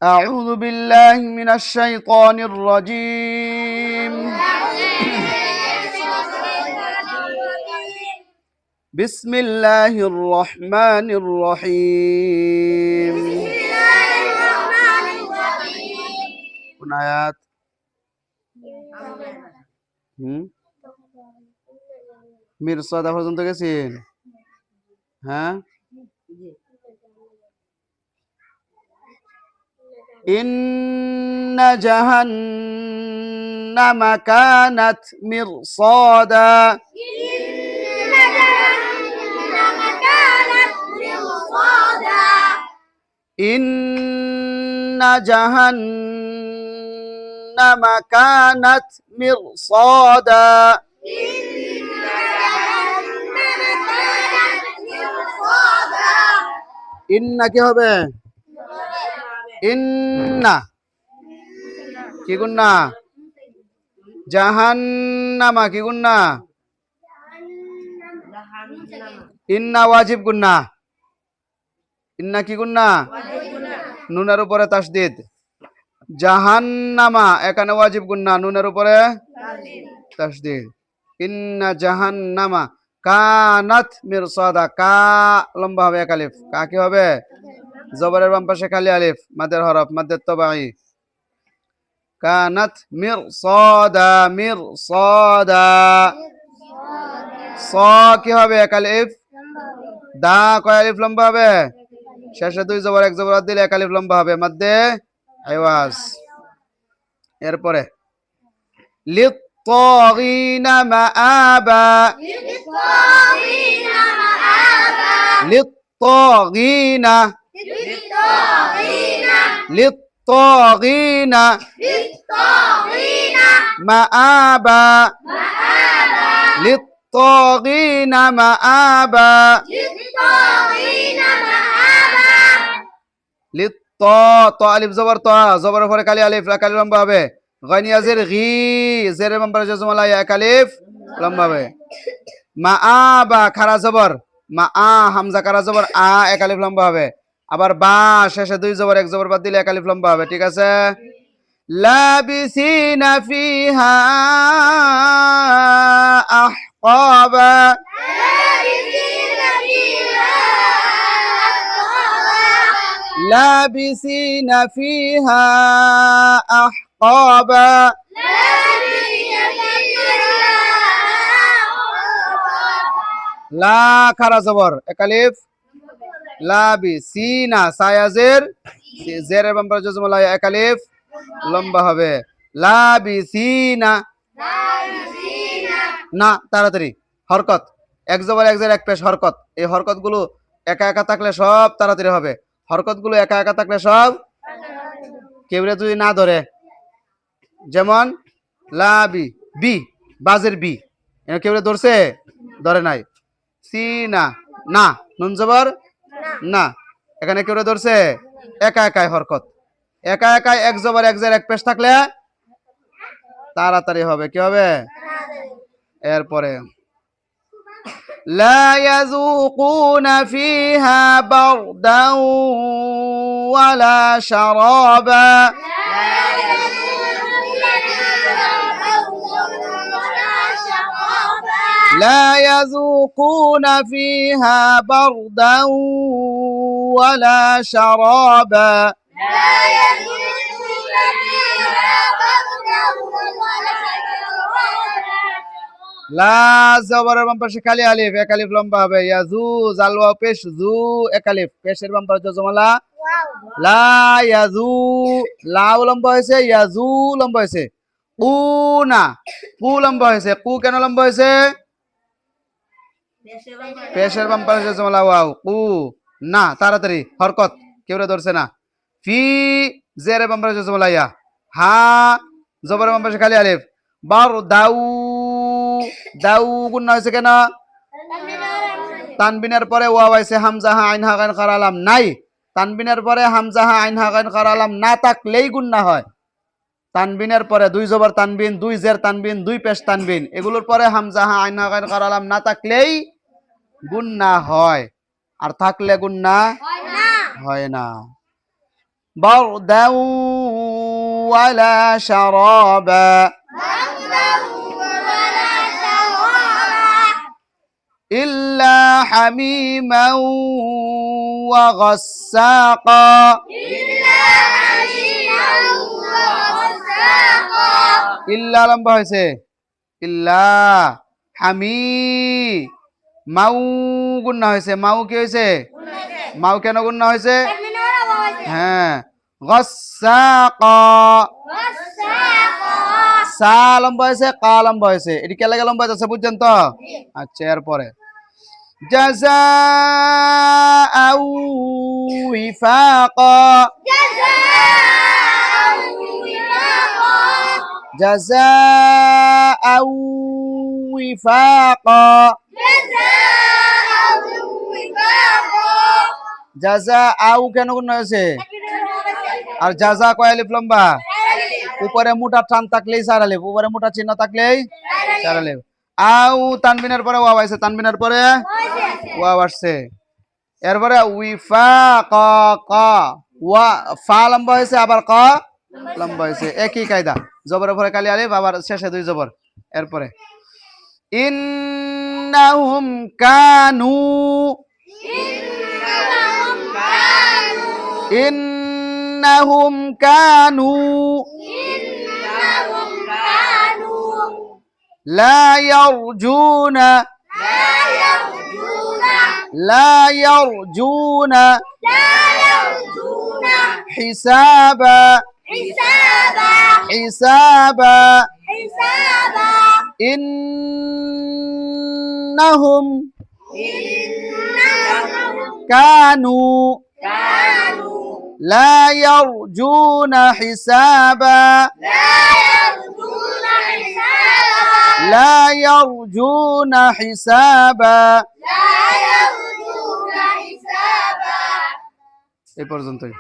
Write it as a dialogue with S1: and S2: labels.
S1: أعوذ بالله من الشيطان الرجيم. بسم الله الرحمن الرحيم. কোন আয়াত? মিরসাদা পর্যন্ত গেছেন? হ্যাঁ, إن جهنم كانت مرصادا. إن جهنم كانت مرصادا. ইন্না কি হবে? ইন্না কি গুন্না? জাহান্নামা কি গুন্না? ইন্না ওয়াজিব গুন্না। ইন্না কি গুন্না? নুনের উপরে তাসদিদ। জাহান্নামা এখানে ওয়াজিব গুন্না, নুনের উপরে তাসদিদ। ইন্না জাহান্নামা কানাত মিরসাদা। কা লম্বা হবে, এক আলিফ। কা কি হবে? জবরের বাম পাশে খালি আলিফ, মাদের হরফ, মাদের তবাই। কানাত মিরসাদা, মিরসাদা। স কি হবে? এক আলিফ। দা কয় আলিফ লম্বা হবে? শেষে দুই জবর এক জবর দিলে এক আলিফ লম্বা হবে, মাদ্দে আওয়াজ। এরপরে লিত্তাগিনা মাআবা। লিত্তাগিনা, লিত্তাগিনা মাআবা, লিত্তাগিনা মাআবা। লিত্ত ত আলিফ জবর ত, জবরের পরে কালি আলিফ, কালি লম্বা হবে। গানিয়া জের গি, জেরের বাম পাশে জজম আলা, এক আলিফ লম্বা হবে। মাআবা খারা জবর মা আ, হামজা কারা জবর আ, এক আলিফ লম্বা হবে। আবার বা শেষে দুই জবর এক জবর বাদ দিলে এক আলিফ লম্বা হবে। ঠিক আছে? লাবিসিনা ফিহা আহকাবা। লাবিসিনা ফিহা আহকাবা। লা খারা জবর এক আলিফ, লাবি সিনা সায়াজের জেরের বাম পাশে জজম লা, এক আলিফ লম্বা হবে। লাবি সিনা না, তাড়াতাড়ি হরকত, এক জবর এক জের এক পেশ হরকত। এই হরকত গুলো একা একা থাকলে সব তাড়াতাড়ি হবে। হরকত গুলো একা একা থাকলে সব, কেউ যদি না ধরে, যেমন লাবি বি, বাজের বি, কেউ ধরছে? ধরে নাই। সিনা না, নুন জবর না, এখানে কেউ ধরছে? একা একাই হরকত। একা একাই এক জবর এক জের এক পেশ থাকলে তাড়াতাড়ি হবে। কি হবে? এরপরে লা ইয়াযুকুনা ফিহা বারদান ওয়ালা শারাবা। لا يذوقون فيها بردا ولا شرابا. লা জবরের বাম পাশে খালি আলিফ, এক আলিফ লম্বা হবে। ইয়াজু জালওয়া পেশ জু, এক আলিফ, পেশের বাম পাশে জজমলা লা। ইয়াজু লাও লম্বা হয়েছে, ইয়াজু লম্বা হয়েছে। কু না, কু লম্বা হয়েছে। কু কেন লম্বা হয়েছে? পেশের বাম পাশে জজমলা ওয়াও, কু না, তাড়াতাড়ি হরকত, কেউ ধরছে না। ফি জেরে বাম পাশে জজমলা ইয়া, হা জবরের বাম পাশে খালি আলিফ। বার দাউ, দাউ গুণ হয়েছে কেন? তানবিনের পরে ওয়াও আইছে, হামজা হা আইন হা গাইন কারালাম নাই। তানবিনের পরে হামজা হা আইন হা গাইন কারালাম না থাকলেই গুন্না হয়। তানবিনের পরে দুই জবর তানবিন, দুই জের তানবিন, দুই পেশ তানবিন, এগুলোর পরে হামজা হা আইন হা গাইন কারালাম না থাকলেই গুন্না হয়, আর থাকলে গুন্না হয় না। بردا ولا شرابا إلا حميما وغساقا إلا লম্বা হয়েছে ইল্লা হামি মাউ গুন্না হয়েছে মাউ কি হয়েছে মাউ কেন গুন্না হয়েছে হ্যাঁ গসাকা সা লম্বা হয়েছে কা লম্বা হয়েছে এটি কে লাগে লম্বা হয়েছে বুঝছেন তো আচ্ছা এরপরে জাযাআউ ওয়িফাকা জাযাআউ ওয়িফাকা জাযাআউ কেন গুণ হয়েছে আর জাযা কয় আলিফ লম্বা উপরে মোটা টান থাকলেই চার আলিফ উপরে মোটা চিহ্ন থাকলেই চার আলিফ আউ তানবিনের পরে ওয়াও আছে তানবিনের পরে ওয়াও আসছে এরপরে ওয়িফাকা কা ওয়া ফা লম্বা হয়েছে আবার কা লম্বা হয়েছে একই কায়দা জবরের পরে কালি আলিফ আবার শেষে দুই জবর এরপরে ইন্নাহুম কানু إنهم كانوا لا يرجون حسابا إنهم كانوا لا يرجون حسابا لا يرجون حسابا এই পর্যন্তই।